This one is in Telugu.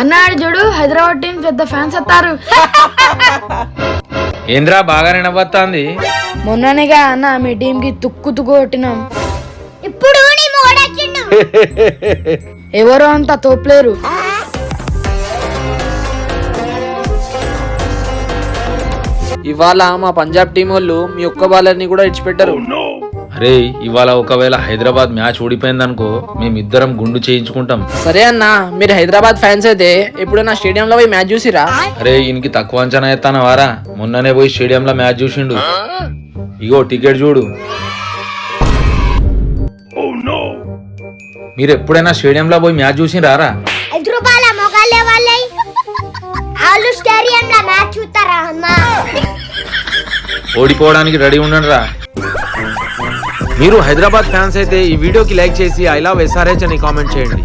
అన్నాడు చూడు, హైదరాబాద్ టీం పెద్ద ఫ్యాన్స్ వస్తారు. ఏంద్రా బాగానే నవ్వుతాంది. మొన్ననేగా అన్న మీ టీం కి తుక్కు కొట్టినాం. ఇప్పుడు ఎవరో అంతా తోపలేరు. ఇవాళ మా పంజాబ్ టీం వాళ్ళు మీ ఒక్క బాలర్ని కూడా ఇచ్చిపెట్టారు. అరే ఇవాళ ఒకవేళ హైదరాబాద్ మ్యాచ్ ఓడిపోయిందనుకో మేమిద్దరం గుండు చేయించుకుంటాం. సరే అన్న, మీరు హైదరాబాద్ ఫ్యాన్స్ అయితే ఎప్పుడైనా స్టేడియంలో పోయి మ్యాచ్ చూసిరా? అరే ఈయనకి తక్కువ అంచనా ఎత్తానా వారా, మొన్ననే పోయి స్టేడియంలో మ్యాచ్ చూసిండు. ఇగో టికెట్ చూడు. మీరు ఎప్పుడైనా స్టేడియంలో పోయి మ్యాచ్ చూసిరారా? 5 రూపాయల మొగాళ్ళే వాళ్ళై వాళ్ళు స్టేడియంలో మ్యాచ్ చూస్తారా అమ్మా? ఓడిపోవడానికి రెడీ ఉండండి రా. మీరు హైదరాబాద్ ఫ్యాన్స్ అయితే ఈ వీడియోకి లైక్ చేసి ఐ లవ్ SRH అని కామెంట్ చేయండి.